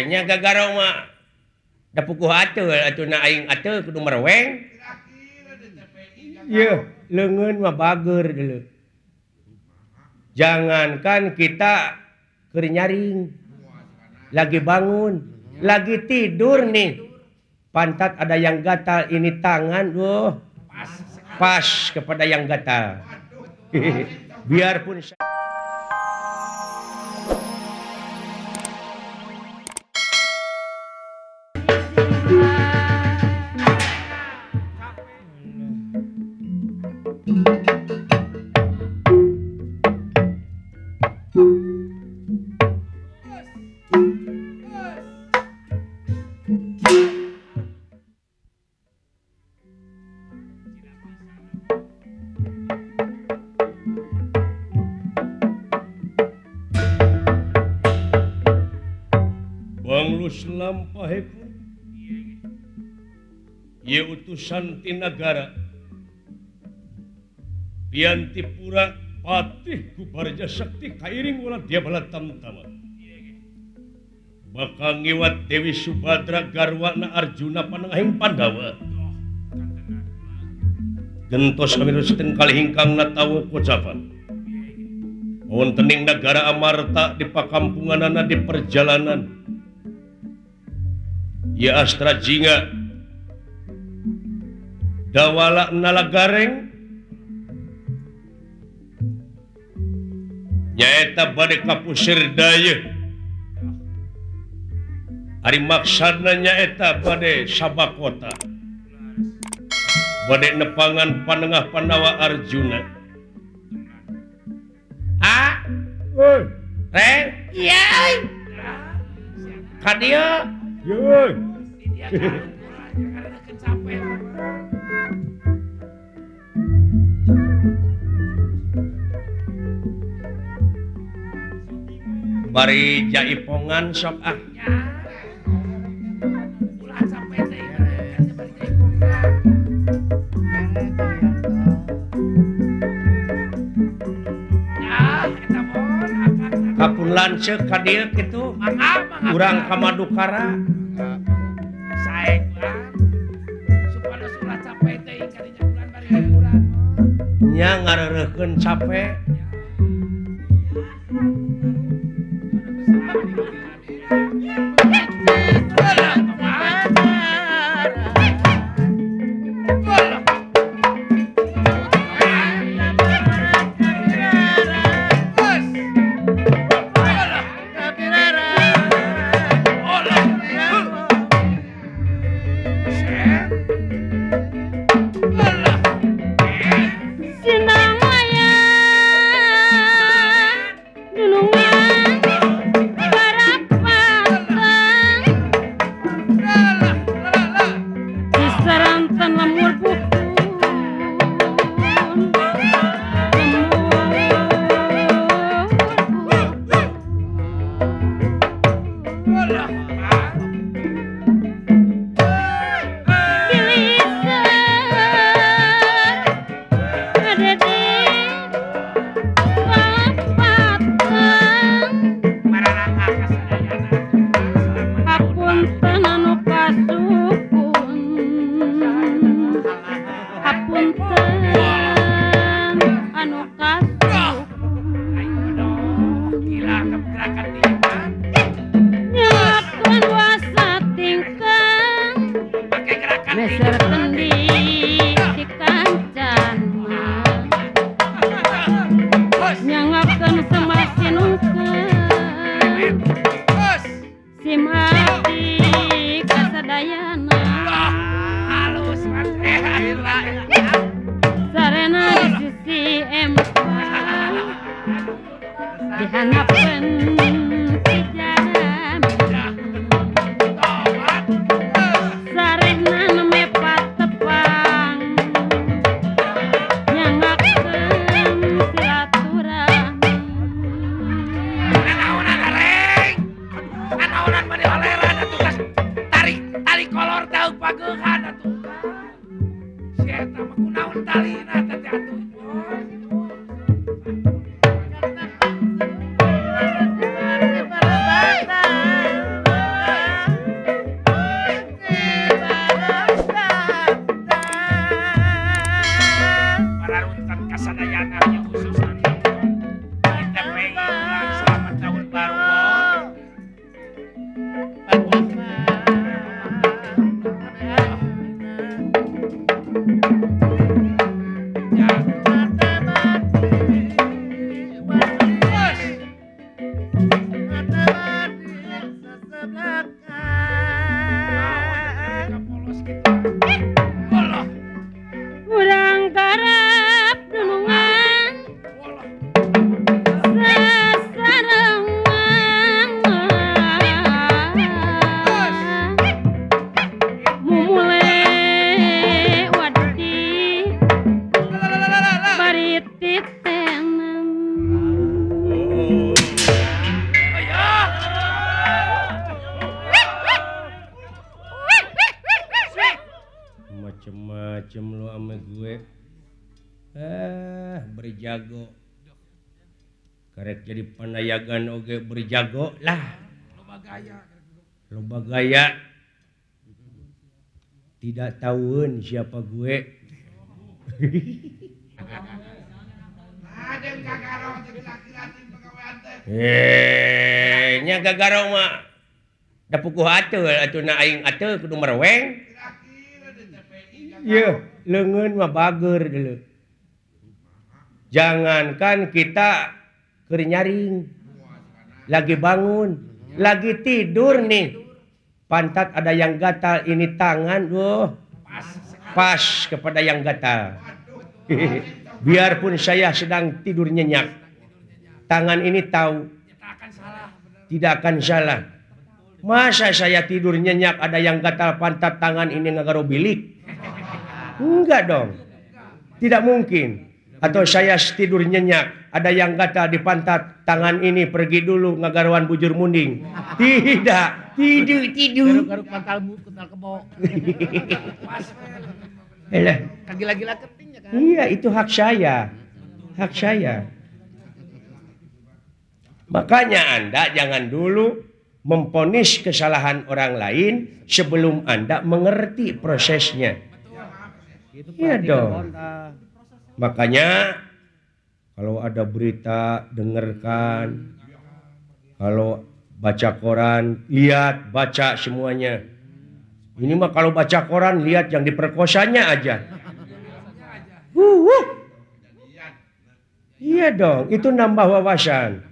nya gagaro mah da pukuh atuh atuna aing atuh kudu merweng. Ieu leungeun mah bager deuleu. Jangankan kita keur nyaring, lagi bangun, lagi tidur nih, pantat ada yang gatal, ini tangan, pas kepada yang gatal. Biarpun banglus lampahipun ieu utusan ti nagara pianti pura patih ku Barja Sakti kairing ulah dia bala tamtama bakal ngiwat Dewi Subadra garwana Arjuna panengahing Pandawa gentos kamirusten kalihingkangna tawu kocapan wontening nagara Amarta di pakampunganana di perjalanan ya astra jinga dawala nalagareng nyaeta bade kapusir daya ari maksudna nyaeta bade sabakota bade nepangan panengah Pandawa Arjuna Reng iya kadia yeuy bari jaipongan sok kapun lanceuk ka dieu kitu urang ka Madukara saeng supaya surat capek teh kadinya bulan bari liburan nya ngareureukkeun capek ngalarutkan kasadayana nya khususna kita pengen selamat tahun baru Urang karep dulungan sasarengan mumule wadi bari titenam macem-macem lu sama gue berjago karek jadi panayagan oge berjago lah loba gaya tidak tahuan siapa gue nya gagaro mah da pukuh atuh na aing atuh kudu merweng. Iya, leungeun mah bager dulu. Jangankan kita keur nyaring. Lagi bangun, lagi tidur nih. Pantat ada yang gatal, ini tangan, pas kepada yang gatal. Biarpun saya sedang tidur nyenyak, tangan ini tahu tidak akan salah. Masa saya tidur nyenyak ada yang gatal pantat tangan ini ngagaro bilik? Enggak dong. Tidak mungkin. Atau saya tidur nyenyak ada yang gatal di pantat tangan ini pergi dulu ngagaruan bujur munding. Tidak. Tidur. Garuk pantalmu kenal kebo. Kagila-gila keting ya kan? Iya, itu hak saya. Hak saya. Makanya Anda jangan dulu memponis kesalahan orang lain sebelum Anda mengerti prosesnya. Iya dong. Makanya kalau ada berita dengarkan, kalau baca koran lihat, baca semuanya. Ini mah kalau baca koran lihat yang diperkosanya aja. Iya dong, itu nambah wawasan,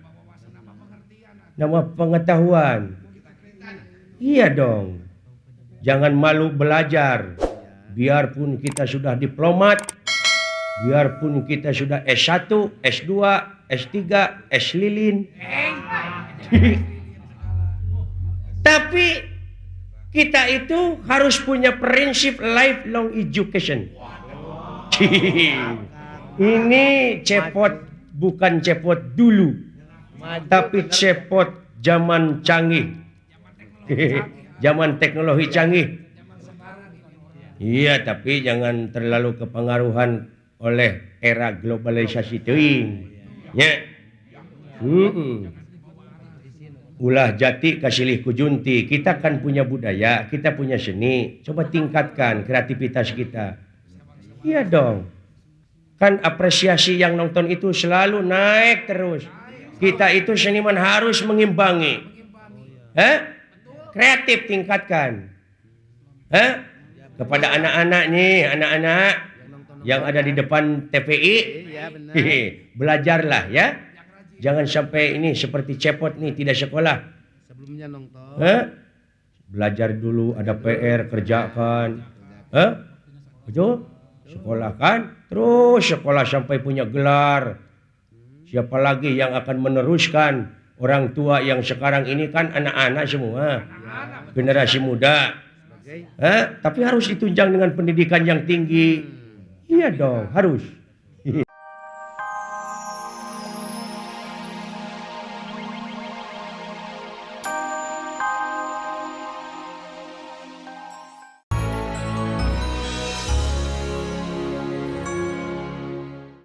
nambah pengetahuan. Iya dong, jangan malu belajar. Biarpun kita sudah diplomat, biarpun kita sudah S1, S2, S3, S lilin. Tapi kita itu harus punya prinsip lifelong education. Ini cepot, bukan cepot dulu, tapi cepot zaman canggih. Zaman teknologi canggih. Iya, tapi jangan terlalu kepengaruhan oleh era globalisasi teuing. Nya. Ulah jati kasilih kujunti. Kita kan punya budaya, kita punya seni. Coba tingkatkan kreativitas kita. Iya dong. Kan apresiasi yang nonton itu selalu naik terus. Kita itu seniman harus mengimbangi. Kreatif tingkatkan. Kepada anak-anak nih, anak-anak yang ada di depan TPI, belajarlah ya. Jangan sampai ini seperti cepot nih tidak sekolah. Sebelumnya nonton. Belajar dulu, ada PR kerjakan. Betul? Sekolah kan, terus sekolah sampai punya gelar. Siapa lagi yang akan meneruskan? Orang tua yang sekarang ini kan anak-anak semua, generasi muda. Tapi harus ditunjang dengan pendidikan yang tinggi. Iya dong, harus.